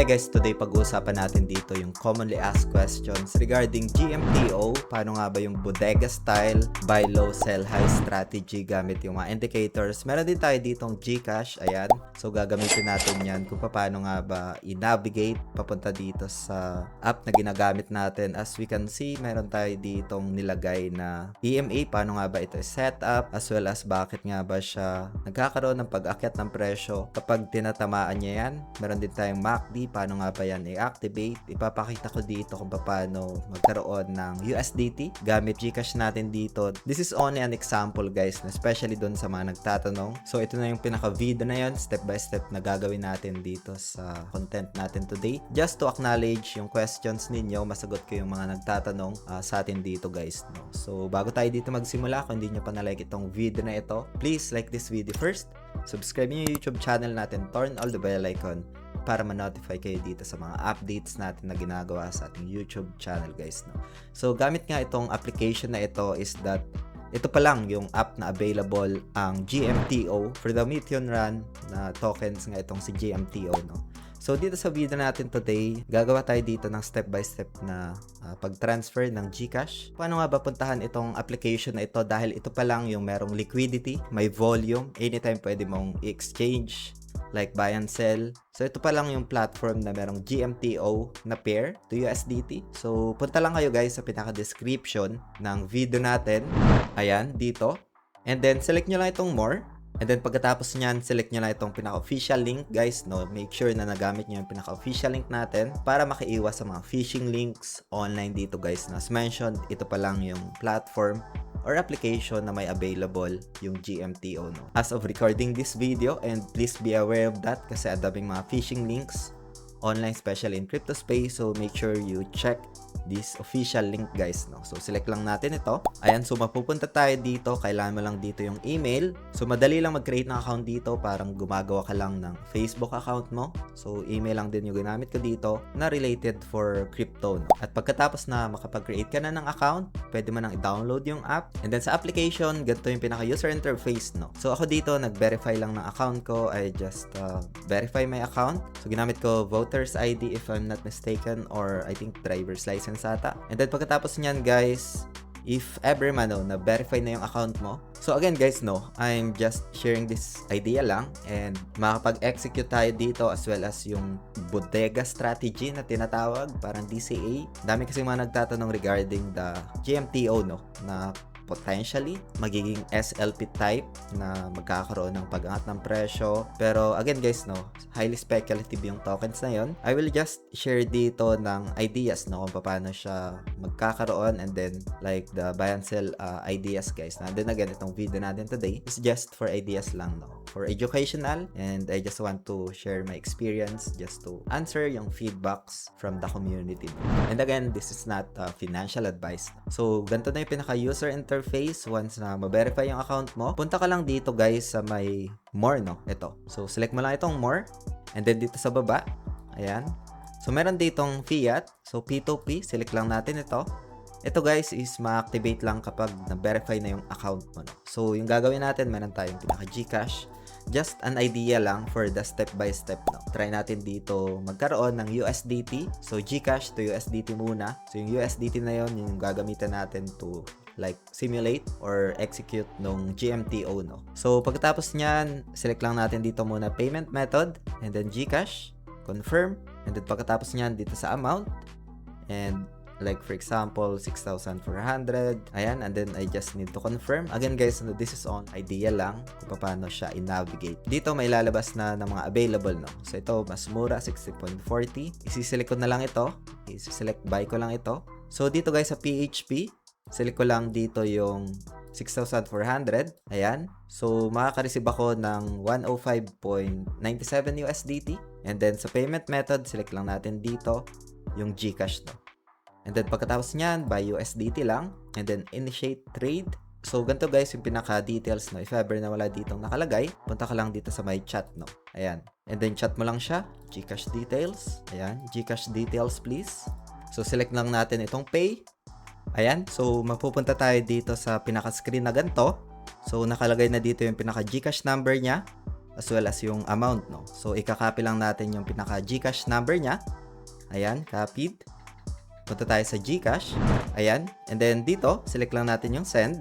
Hi guys, today pag-uusapan natin dito yung commonly asked questions regarding GMTO. Paano nga ba yung bodega style, buy low, sell high strategy gamit yung mga indicators. Meron din tayo ditong GCash, ayan. So gagamitin natin yan kung paano nga ba i-navigate papunta dito sa app na ginagamit natin. As we can see, meron tayo ditong nilagay na EMA, paano nga ba ito set up, as well as bakit nga ba siya nagkakaroon ng pag-akyat ng presyo kapag tinatamaan niya yan. Meron din tayong MACD, paano nga ba yan i-activate. Ipapakita ko dito kung paano magkaroon ng USDT gamit GCash natin dito. This is only an example guys, especially doon sa mga nagtatanong. So ito na yung pinaka-video na yun, step by step na gagawin natin dito sa content natin today. Just to acknowledge yung questions ninyo, masagot ko yung mga nagtatanong sa atin dito guys. No? So bago tayo dito magsimula, kung hindi nyo pa na-like itong video na ito, please like this video first. Subscribe nyo yung YouTube channel natin, turn all the bell icon para ma-notify kayo dito sa mga updates natin na ginagawa sa ating YouTube channel guys. No? So gamit nga itong application na ito is that ito pa lang yung app na available ang GMTO for the Meteon Run na tokens nga itong si GMTO. No? So dito sa video natin today, gagawa tayo dito ng step by step na pag-transfer ng GCash. Paano nga ba puntahan itong application na ito dahil ito pa lang yung merong liquidity, may volume, anytime pwede mong i-exchange like buy and sell. So ito pa lang yung platform na merong GMTO na pair to USDT. So punta lang kayo guys sa pinaka-description ng video natin. Ayan, dito. And then select nyo lang itong more. And then pagkatapos nyan, select nyo lang itong pinaka-official link guys, no? Make sure na nagamit nyo yung pinaka-official link natin para makaiwas sa mga phishing links online dito guys. Na as mentioned, ito pa lang yung platform or application na may available yung GMTO. No? As of recording this video, and please be aware of that kasi adaming mga phishing links online, especially in crypto space. So make sure you check this official link guys. No? So select lang natin ito. Ayan, so mapupunta tayo dito. Kailangan mo lang dito yung email. So madali lang mag-create ng account dito. Parang gumagawa ka lang ng Facebook account mo. So email lang din yung ginamit ko dito na related for crypto. No? At pagkatapos na makapag-create ka na ng account, pwede mo nang i-download yung app. And then sa application, ganito yung pinaka-user interface. No? So ako dito, nag-verify lang ng account ko. I just verify my account. So ginamit ko voter's ID if I'm not mistaken, or I think driver's license ata. And then pagkatapos niyan guys, if ever man na-verify na yung account mo. So again guys, no, I'm just sharing this idea lang and makapag-execute tayo dito as well as yung bodega strategy na tinatawag, parang DCA. Dami kasi mga nagtatanong regarding the GMTO, no, na potentially magiging SLP type na magkakaroon ng pag-angat ng presyo. Pero again guys, no, highly speculative yung tokens na yon. I will just share dito ng ideas, no, kung paano siya magkakaroon, and then like the buy and sell ideas guys. And then again, itong video natin today is just for ideas lang, no, for educational, and I just want to share my experience just to answer yung feedbacks from the community. No? And again, this is not financial advice. So ganito na yung pinaka-user interface. Once na ma-verify yung account mo, punta ka lang dito guys sa may more, no? Ito. So select mo lang itong more, and then dito sa baba, ayan. So meron ditong fiat. So P2P, select lang natin ito. Ito guys is ma-activate lang kapag na-verify na yung account mo, no? So yung gagawin natin, meron tayong pinaka GCash. Just an idea lang for the step by step, no? Try natin dito magkaroon ng USDT. So GCash to USDT muna. So yung USDT na yon, yung gagamitan natin to like simulate or execute nung GMTO, no? So pagkatapos niyan, select lang natin dito muna payment method, and then GCash, confirm, and then pagkatapos niyan dito sa amount, and like for example 6,400, ayan, and then I just need to confirm. Again guys, this is on idea lang kung paano siya i-navigate. Dito may lalabas na ng mga available, no? So ito mas mura, 60.40. Isi-select ko na lang ito, isi-select buy ko lang ito. So dito guys sa PHP, select ko lang dito yung 6,400. Ayan. So, makaka-receive ako ng 105.97 USDT. And then, sa payment method, select lang natin dito yung GCash, no? And then, pagkatapos nyan, buy USDT lang. And then, initiate trade. So, ganito guys yung pinaka-details, no? If ever na wala ditong nakalagay, punta ka lang dito sa my chat, no? Ayan. And then, chat mo lang siya. GCash details. Ayan. GCash details, please. So, select lang natin itong pay. Ayan, so mapupunta tayo dito sa pinaka-screen na ganito. So nakalagay na dito yung pinaka-GCash number niya. as well as yung amount, no? So, ikakopy lang natin yung pinaka GCash number niya. Ayan, copied. Punta tayo sa GCash. Ayan. And then dito, select lang natin yung send.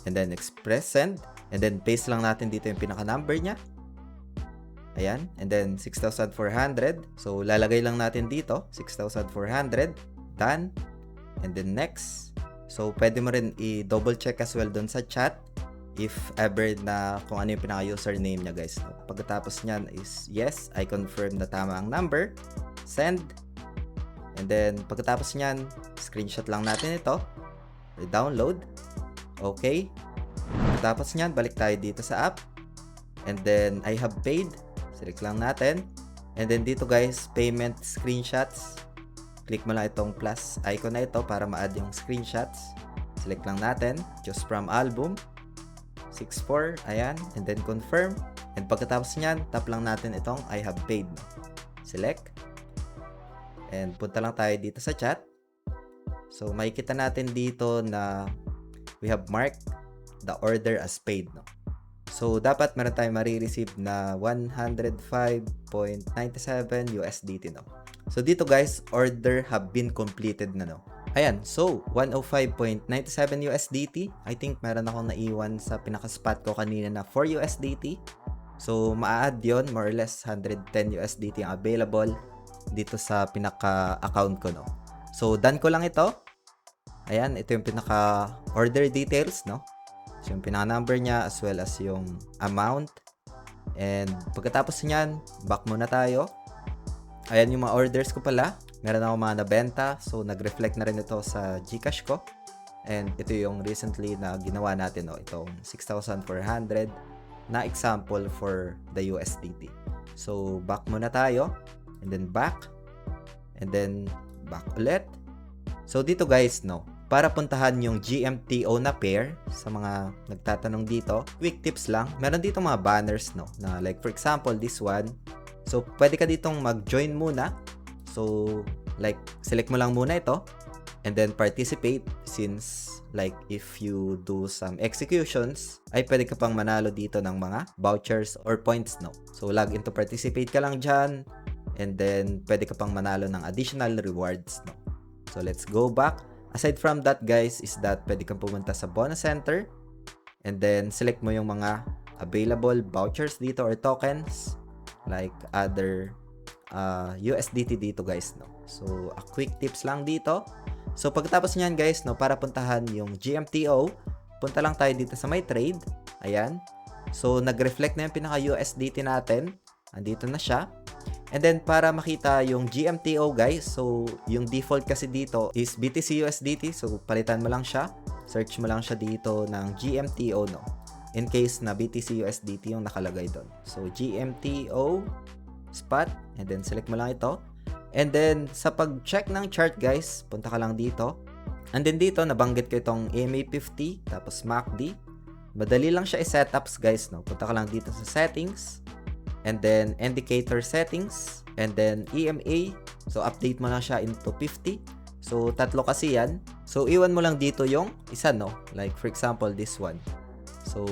And then express send. And then paste lang natin dito yung pinaka number niya. Ayan. And then 6,400. So, lalagay lang natin dito. 6,400. Done. And then next. So, pwede mo rin i-double check as well dun sa chat. If ever na kung ano yung pinaka-username niya, guys. Pagkatapos niyan is yes, I confirm na tama ang number. Send. And then, pagkatapos niyan, screenshot lang natin ito. Download. Okay. Pagkatapos niyan, balik tayo dito sa app. And then, I have paid. Select lang natin. And then, dito guys, payment screenshots. Click mo lang itong plus icon na ito para ma-add yung screenshots. Select lang natin. Choose from album. 64, ayan, and then confirm. And pagkatapos niyan, tap lang natin itong I have paid. Select. And punta lang tayo dito sa chat. So, makikita natin dito na we have marked the order as paid, no? So, dapat meron tayong marireceive na 105.97 USDT, no? So, dito guys, order have been completed na, no? Ayan, so 105.97 USDT. I think meron akong naiwan sa pinaka-spot ko kanina na 4 USDT. So, ma-add yun, more or less 110 USDT ang available dito sa pinaka-account ko, no? So, done ko lang ito. Ayan, ito yung pinaka-order details, no? So, yung pinaka-number niya as well as yung amount. And pagkatapos niyan, back muna tayo. Ayan yung mga orders ko pala. Meron ako mga nabenta. So, nag-reflect na rin ito sa GCash ko. And ito yung recently na ginawa natin, no? Itong 6,400 na example for the USDT. So, back muna tayo. And then back. And then back ulit. So, dito guys, no? Para puntahan yung GMTO na pair, sa mga nagtatanong dito, quick tips lang. Meron dito mga banners, no? Na like for example, this one. So, pwede ka ditong mag-join muna. So, like, select mo lang muna ito and then participate since like if you do some executions, ay pwede ka pang manalo dito ng mga vouchers or points, no? So, log into participate ka lang dyan and then pwede ka pang manalo ng additional rewards, no? So, let's go back. Aside from that, guys, is that pwede kang pumunta sa bonus center and then select mo yung mga available vouchers dito or tokens like other USDT dito guys, no? So, a quick tips lang dito. So, pagkatapos niyan guys, no, para puntahan yung GMTO, punta lang tayo dito sa my trade. Ayan. So, nag-reflect na yung pinaka-USDT natin. Andito na siya. And then, para makita yung GMTO guys, so, yung default kasi dito is BTC USDT. So, palitan mo lang siya. Search mo lang siya dito ng GMTO, no? In case na BTC USDT yung nakalagay doon. So, GMTO spot, and then select mo lang ito. And then, sa pag-check ng chart guys, punta ka lang dito. And then dito, nabanggit ko itong EMA50, tapos MACD. Madali lang siya i-setups guys, no? Punta ka lang dito sa settings, and then indicator settings, and then EMA. So, update mo lang siya into 50. So, tatlo kasi yan. So, iwan mo lang dito yung isa, no? Like, for example, this one. So,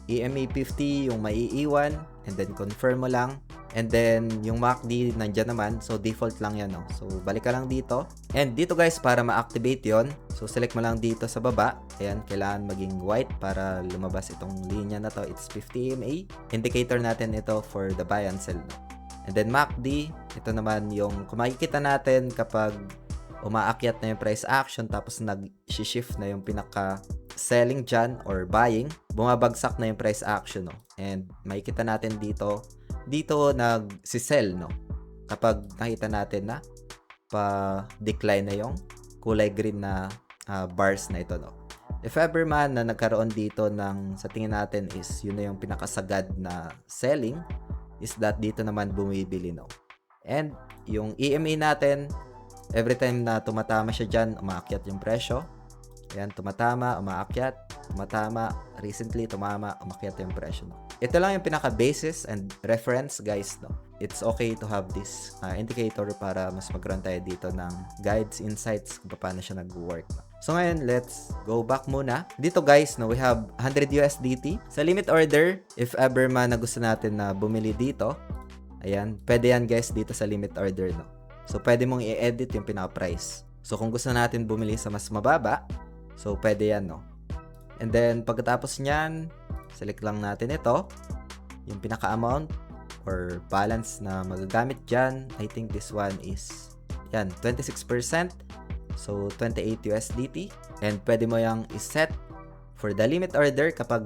EMA50 yung maiiwan, and then confirm mo lang. And then, yung MACD, nandyan naman. So, default lang yan, no? So, balik ka lang dito. And dito, guys, para ma-activate yon, so, select mo lang dito sa baba. Ayan, kailangan maging white para lumabas itong linya na to. It's 50 EMA. Indicator natin ito for the buy and sell, no? And then, MACD, ito naman yung kung makikita natin kapag umaakyat na yung price action tapos nag-shift na yung pinaka-selling dyan or buying, bumabagsak na yung price action, no? And makikita natin dito nag-sell, no? Kapag nakita natin na pa-decline na yung kulay green na bars na ito, no? If ever man na nagkaroon dito ng, sa tingin natin is yun na yung pinakasagad na selling, is that dito naman bumibili, no? And yung EMA natin, every time na tumatama siya dyan, umaakyat yung presyo. Ayan, tumatama, umaakyat, tumatama, recently tumama, umakyat yung presyo, no? Ito lang yung pinaka-basis and reference, guys, no? It's okay to have this indicator para mas magkaroon tayo dito ng guides, insights kung paano siya nag-work, no? So ngayon, let's go back muna. Dito guys, no, we have 100 USDT. Sa limit order, if ever man na gusto natin na bumili dito, ayan, pwede yan guys dito sa limit order, no. So pwede mong i-edit yung pinaka-price. So kung gusto natin bumili sa mas mababa, so pwede yan, no. And then pagkatapos niyan, select lang natin ito, yung pinaka-amount or balance na magagamit dyan. I think this one is, yan, 26%. So, 28 USDT. And pwede mo yung iset for the limit order kapag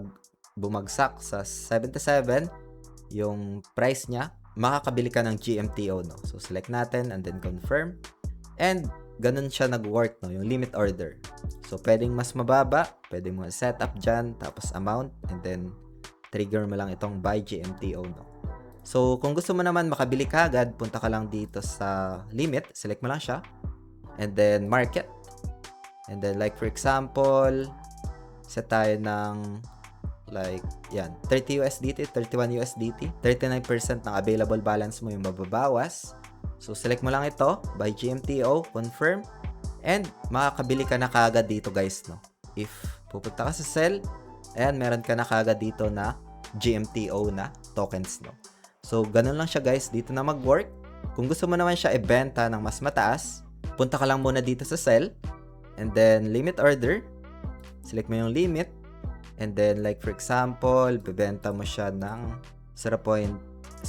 bumagsak sa 77 yung price niya, makakabili ka ng GMTO, no? So, select natin and then confirm. And, ganun siya nag-work, no? Yung limit order. So, pwedeng mas mababa, pwede mo set up dyan, tapos amount, and then trigger mo lang itong buy GMTO, no? So, kung gusto mo naman makabili ka agad, punta ka lang dito sa limit, select mo lang siya. And then market. And then like for example, set tayo ng like yan, 30 USDT, 31 USDT, 39% ng available balance mo yung mababawas. So select mo lang ito, buy GMTO, confirm, and makakabili ka na kaagad dito guys, no. If pupunta ka sa sell, ayan, meron ka na kaagad dito na GMTO na tokens, no. So ganun lang siya guys, dito na mag-work. Kung gusto mo naman siya ibenta ng mas mataas, punta ka lang muna dito sa sell, and then limit order, select mo yung limit, and then like for example, bibenta mo siya ng 0.0001,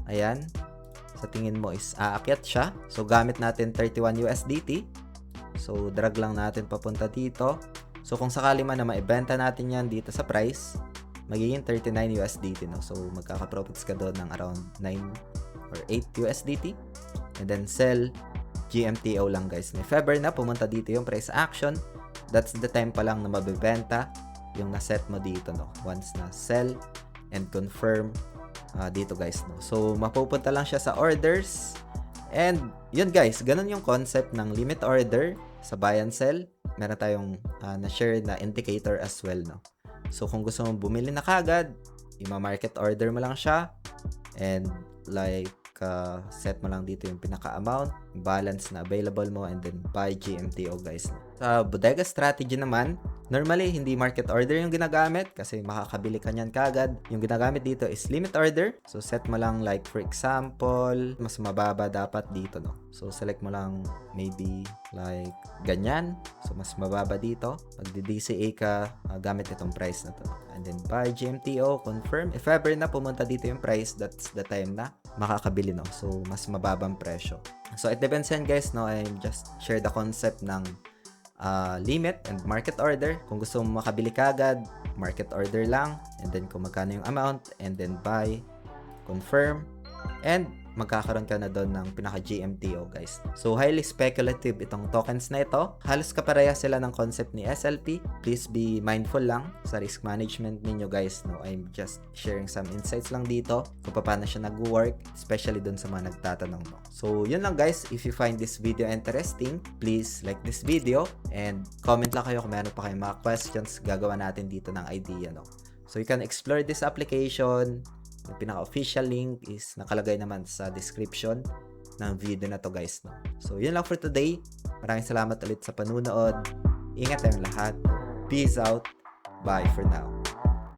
ayan, sa tingin mo is aakyat siya, so gamit natin 31 USDT, so drag lang natin papunta dito, so kung sakali man na maibenta natin yan dito sa price, magiging 39 USDT, no? So magkaka-profits ka doon ng around 9 or 8 USDT. And then sell GMTO lang guys. If ever na pumunta dito yung price action, that's the time pa lang na mabibenta yung na-set mo dito, no. Once na sell and confirm dito guys, no. So mapupunta lang siya sa orders. And yun guys, ganun yung concept ng limit order sa buy and sell. Meron tayong na-share na indicator as well, no. So kung gusto mo bumili na kagad, i-market order mo lang siya, and like set mo lang dito yung pinaka-amount, balance na available mo, and then buy GMTO guys. Sa bodega strategy naman, normally hindi market order yung ginagamit kasi makakabili ka niyan kagad. Yung ginagamit dito is limit order. So set mo lang like for example, mas mababa dapat dito, no. So select mo lang maybe like ganyan. So mas mababa dito. Pag DCA ka, gamit itong price na to. And then buy GMTO, confirm. If ever na pumunta dito yung price, that's the time na makakabili, no. So mas mababang presyo. So it depends yan guys, no. I just share the concept ng limit and market order. Kung gusto mo makabili kagad, market order lang, and then kung magkano yung amount, and then buy, confirm, and magkakaroon ka na doon ng pinaka GMTO guys. So highly speculative itong tokens na ito. Halos kapareha sila ng concept ni SLP. Please be mindful lang sa risk management ninyo guys, no. I'm just sharing some insights lang dito kung paano siya nag-work, especially doon sa mga nagtatanong, no. So yun lang guys. If you find this video interesting, please like this video and comment lang kayo kung meron pa kayong mga questions. Gagawa natin dito ng idea, no. So you can explore this application. Yung pinaka-official link is nakalagay naman sa description ng video na to guys, no. So yun lang for today. Maraming salamat ulit sa panunood. Ingat tayong lahat. Peace out. Bye for now.